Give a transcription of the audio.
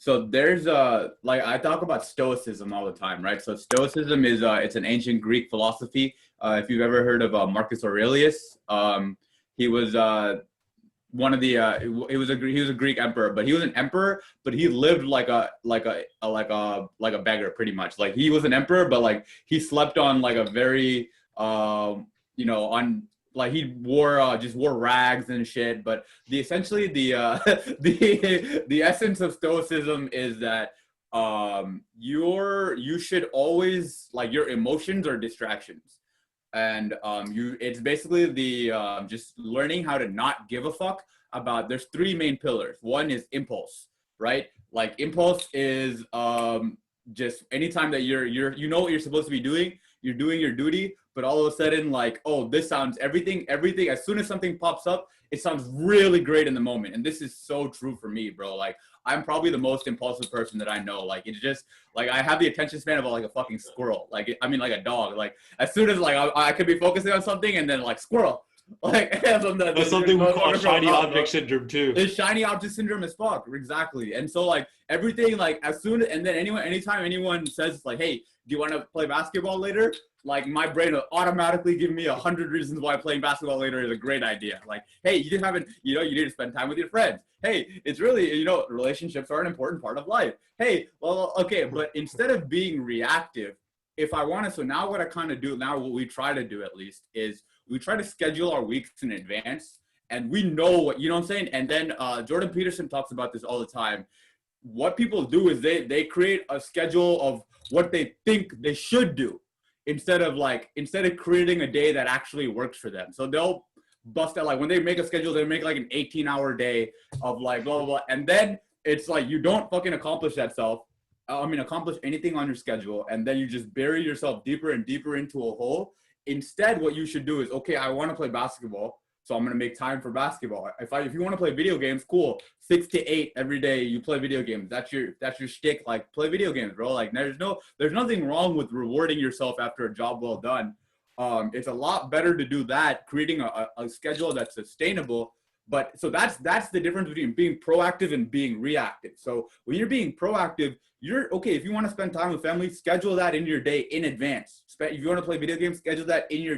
So there's like I talk about Stoicism all the time, right? So Stoicism is it's an ancient Greek philosophy. If you've ever heard of Marcus Aurelius, he was one of the he was a Greek emperor, but he was an emperor, but he lived like a beggar pretty much. Like he was an emperor, but like he slept on like a very on like he wore just wore rags and shit. But the essentially the the essence of Stoicism is that you should always like your emotions are distractions, and you it's basically the just learning how to not give a fuck about. There's three main pillars. One is impulse, right? Like impulse is just anytime that you know what you're supposed to be doing, you're doing your duty, but all of a sudden like, oh, this sounds everything as soon as something pops up, it sounds really great in the moment. And this is so true for me, bro. Like I'm probably the most impulsive person that I know. Like it's just like I have the attention span of like a fucking squirrel. Like I mean like a dog. Like as soon as like I could be focusing on something and then like squirrel. Like That's something we call shiny object syndrome too. It's shiny object syndrome as fuck, exactly. And so like everything, like as soon and then anytime anyone says like, hey, do you want to play basketball later? Like my brain will automatically give me 100 reasons why playing basketball later is a great idea. Like, hey, you haven't, you need to spend time with your friends. Hey, it's really, relationships are an important part of life. Hey, well, okay, but instead of being reactive, if I want to, so now what I kind of do, now what we try to do at least is we try to schedule our weeks in advance, and we know what, you know what I'm saying? And then Jordan Peterson talks about this all the time. What people do is they create a schedule of what they think they should do instead of creating a day that actually works for them. So they'll bust out, like when they make a schedule, they make like an 18-hour day of like blah, blah, blah. And then it's like you don't fucking accomplish accomplish anything on your schedule. And then you just bury yourself deeper and deeper into a hole. Instead, what you should do is, okay, I want to play basketball, so I'm going to make time for basketball. If you want to play video games, cool. 6 to 8 every day you play video games. That's your shtick. Like play video games, bro. Like there's nothing wrong with rewarding yourself after a job well done. It's a lot better to do that, creating a schedule that's sustainable. But so that's the difference between being proactive and being reactive. So when you're being proactive, you're okay. If you want to spend time with family, schedule that in your day in advance. If you want to play video games, schedule that in your